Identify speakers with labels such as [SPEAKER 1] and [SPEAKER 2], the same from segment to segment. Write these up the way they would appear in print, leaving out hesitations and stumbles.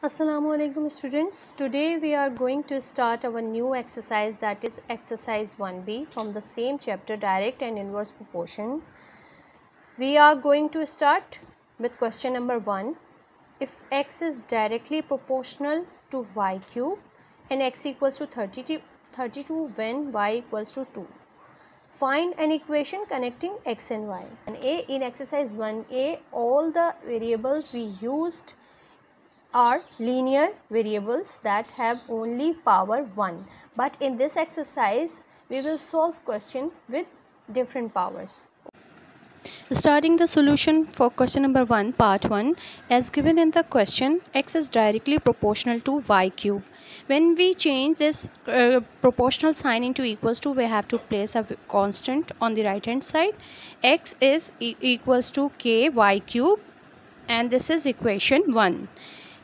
[SPEAKER 1] Assalamualaikum students. Today we are going to start our new exercise, that is exercise 1b from the same chapter, direct and inverse proportion. We are going to start with question number 1. If x is directly proportional to y cube and x equals to 32 when y equals to 2. Find an equation connecting x and y. And in exercise 1a, all the variables we used are linear variables that have only power 1, but in this exercise we will solve question with different powers. Starting the solution for question number 1, part 1, as given in the question, x is directly proportional to y cube. When we change this proportional sign into equals to, we have to place a constant on the right hand side. X is equals to k y cube, and this is equation 1.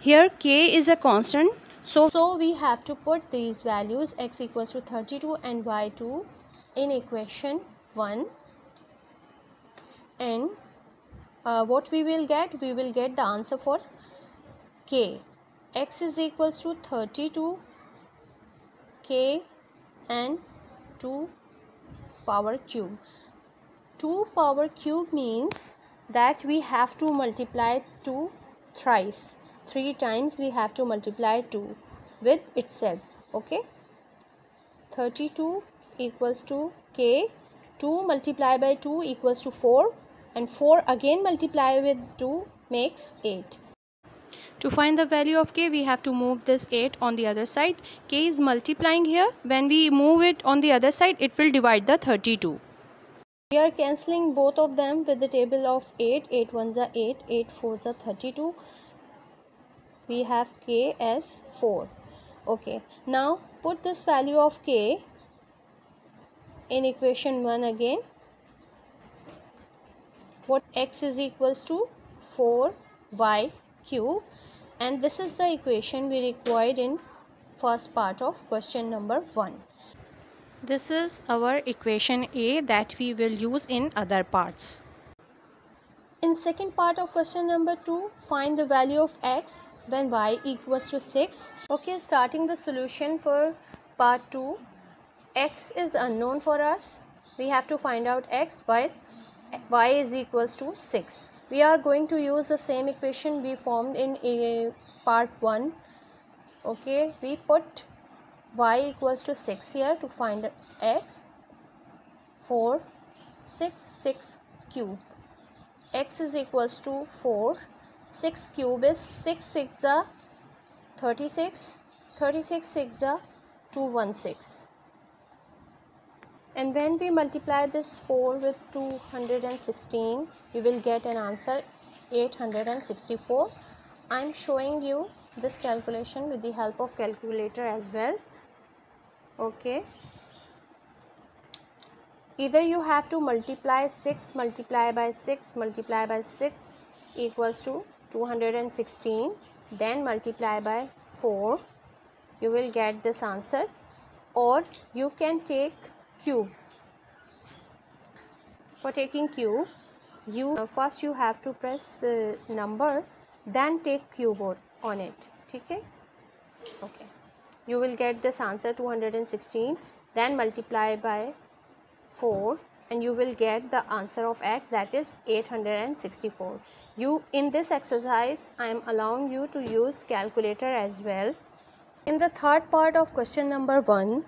[SPEAKER 1] Here k is a constant, so we have to put these values x equals to 32 and y2 in equation 1, and what we will get? We will get the answer for k. X is equals to 32 k and 2 power cube. 2 power cube means that we have to multiply 2 thrice. 3 times we have to multiply 2 with itself. Okay, 32 equals to k, 2 multiplied by 2 equals to 4, and 4 again multiply with 2 makes 8. To find the value of k, we have to move this 8 on the other side. K is multiplying here. When we move it on the other side, it will divide the 32. We are cancelling both of them with the table of 8. 8 ones are 8, 8 fours are 32. We have k as 4. Okay, now put this value of k in equation 1 again. What x is equals to 4y cube, and this is the equation we required in first part of question number 1. This is our equation A that we will use in other parts. In second part of question number 2, find the value of x when y equals to 6. Okay, starting the solution for part 2, x is unknown for us. We have to find out x while y is equals to 6. We are going to use the same equation we formed in part 1. Okay, we put y equals to 6 here to find x. 4, 6, 6 cube. X is equals to 4. 6 cube is 6 6 are 36. 36 6 are 216. And when we multiply this 4 with 216, we will get an answer 864. I am showing you this calculation with the help of calculator as well. Okay, either you have to multiply 6 multiply by 6 multiply by 6 equals to 216, then multiply by 4, you will get this answer, or you can take cube. For taking cube, first you have to press number, then take cube on it. Okay, you will get this answer 216, then multiply by 4, and you will get the answer of x, that is 864. In this exercise I am allowing you to use calculator as well. In the third part of question number 1,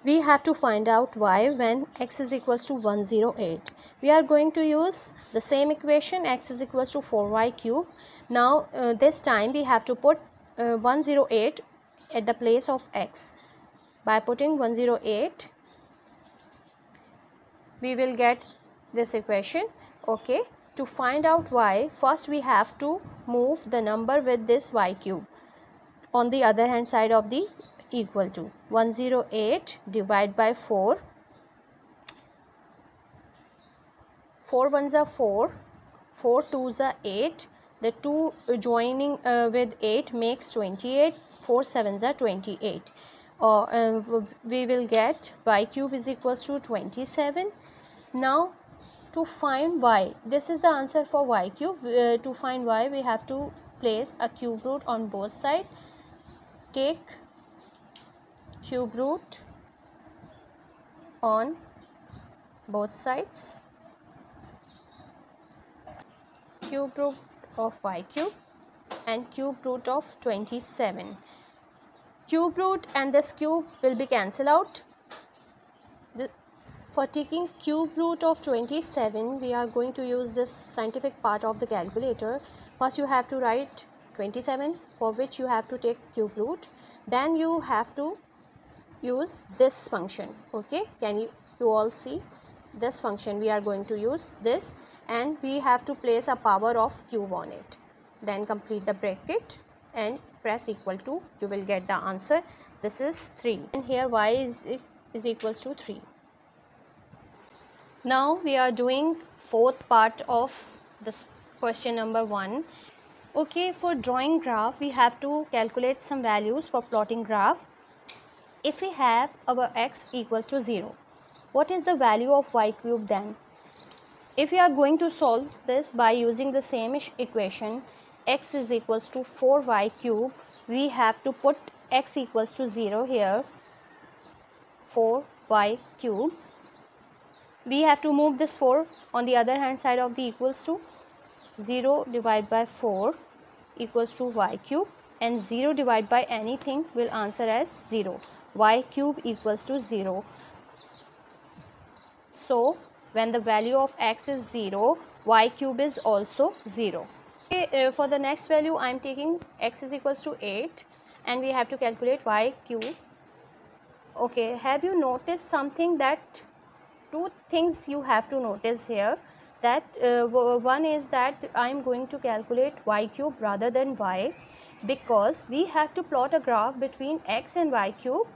[SPEAKER 1] we have to find out y when x is equals to 108. We are going to use the same equation, x is equals to 4y cube. Now this time we have to put 108 at the place of x. By putting 108, we will get this equation. Okay, to find out y, first we have to move the number with this y cube on the other hand side of the equal to. 108 divide by 4. 4 ones are 4, 4 twos are 8. The 2 joining with 8 makes 28. 4 sevens are 28. We will get y cube is equals to 27. Now to find y, this is the answer for y cube. To find y, we have to place a cube root on both sides. Take cube root on both sides. Cube root of y cube and cube root of 27. Cube root and this cube will be cancelled out. For taking cube root of 27, we are going to use this scientific part of the calculator. First you have to write 27, for which you have to take cube root. Then you have to use this function. Okay, can you all see this function? We are going to use this, and we have to place a power of cube on it. Then complete the bracket and press equal to. You will get the answer. This is 3, and here y is equals to 3. Now we are doing fourth part of this question number 1. Okay, for drawing graph we have to calculate some values for plotting graph. If we have our x equals to 0, what is the value of y cube then? If we are going to solve this by using the same equation, x is equals to 4y cube, we have to put x equals to 0 here, 4y cube. We have to move this 4 on the other hand side of the equals to. 0 divided by 4 equals to y cube, and 0 divided by anything will answer as 0. Y cube equals to 0. So when the value of x is 0, y cube is also 0. Okay, for the next value I am taking x is equals to 8, and we have to calculate y cube. Okay, have you noticed something? That two things you have to notice here. That one is that I am going to calculate y cube rather than y, because we have to plot a graph between x and y cube.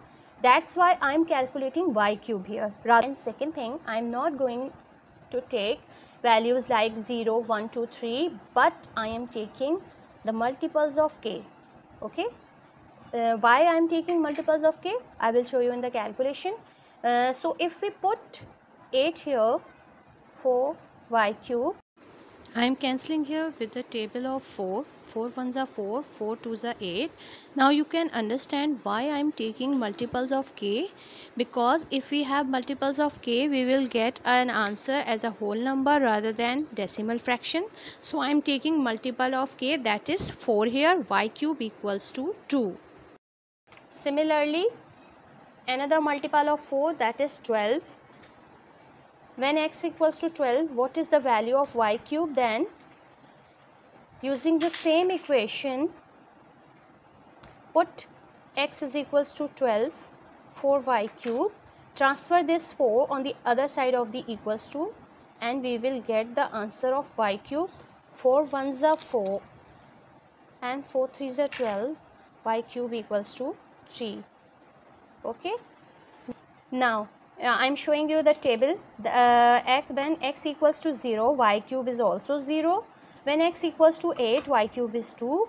[SPEAKER 1] That's why I am calculating y cube here. And second thing, I am not going to take values like 0, 1, 2, 3, but I am taking the multiples of k. Okay, why I am taking multiples of k, I will show you in the calculation. So if we put 8 here for y cube, I am cancelling here with the table of 4. 4 ones are 4, 4 twos are 8. Now you can understand why I am taking multiples of k, because if we have multiples of k, we will get an answer as a whole number rather than decimal fraction. So I am taking multiple of k, that is 4 here. Y cube equals to 2. Similarly, another multiple of 4, that is 12. When x equals to 12, what is the value of y cube then? Using the same equation, put x is equals to 12 for y cube, transfer this 4 on the other side of the equals to, and we will get the answer of y cube. 4 ones are 4 and 4 threes are 12. Y cube equals to 3. Okay, now I am showing you the table. Then x equals to 0, y cube is also 0. When x equals to 8, y cube is 2.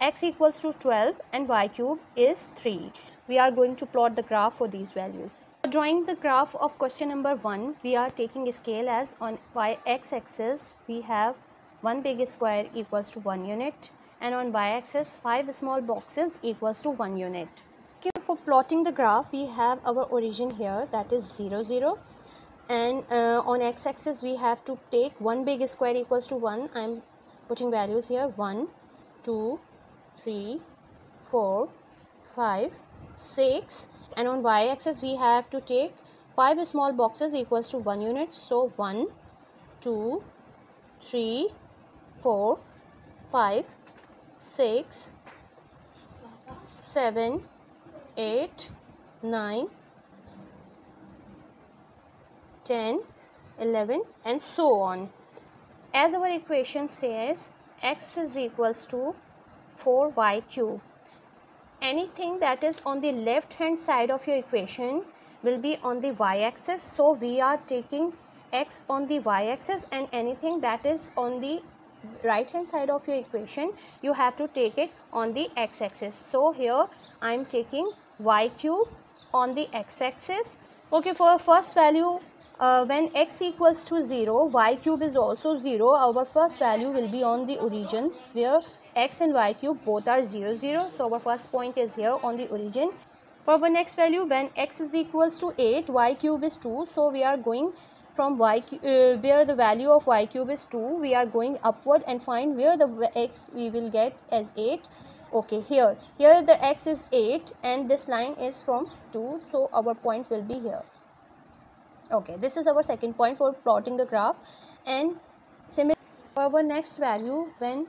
[SPEAKER 1] X equals to 12 and y cube is 3. We are going to plot the graph for these values. For drawing the graph of question number 1, we are taking a scale as on x axis we have one big square equals to 1 unit, and on y axis 5 small boxes equals to 1 unit. For plotting the graph, we have our origin here, that is 0, 0, and on x axis we have to take one big square equals to 1. I am putting values here, 1, 2, 3, 4, 5, 6, and on y axis we have to take 5 small boxes equals to 1 unit. So 1, 2, 3, 4, 5, 6, 7, 8, 9, 10, 11, and so on. As our equation says, x is equals to 4y cube. Anything that is on the left hand side of your equation will be on the y axis. So we are taking x on the y axis, and anything that is on the right hand side of your equation, you have to take it on the x axis. So here I am taking y cube on the x axis. Okay, for first value, when x equals to 0, y cube is also 0. Our first value will be on the origin where x and y cube both are 0 0, so our first point is here on the origin. For our next value, when x is equals to 8, y cube is 2, so we are going from where the value of y cube is 2, we are going upward and find where the x we will get as 8. Okay, here the x is 8 and this line is from 2, so our point will be here. Okay, this is our second point for plotting the graph. And similarly for our next value, when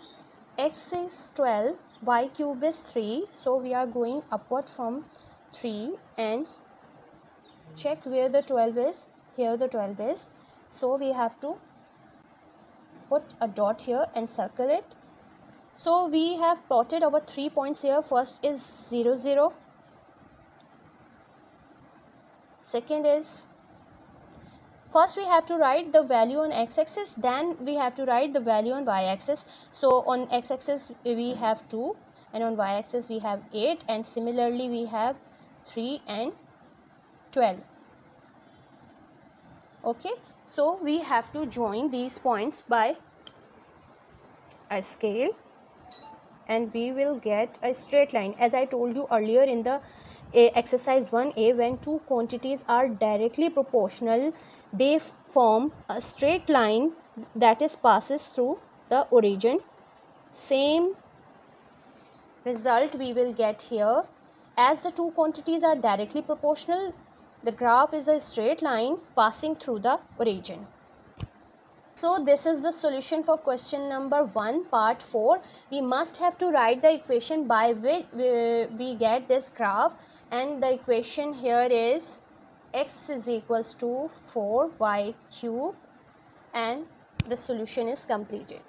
[SPEAKER 1] x is 12, y cube is 3, so we are going upward from 3 and check where the 12 is. Here the 12 is, so we have to put a dot here and circle it. So we have plotted our 3 points here. First is 0 0, second is, first we have to write the value on x-axis, then we have to write the value on y-axis. So on x-axis we have 2 and on y-axis we have 8, and similarly we have 3 and 12. Okay, so we have to join these points by a scale and we will get a straight line. As I told you earlier in the exercise 1a, when two quantities are directly proportional, they form a straight line that is passes through the origin. Same result we will get here. As the two quantities are directly proportional, the graph is a straight line passing through the origin. So this is the solution for question number 1, part 4. We must have to write the equation by which we get this graph, and the equation here is x is equals to 4y cube, and the solution is completed.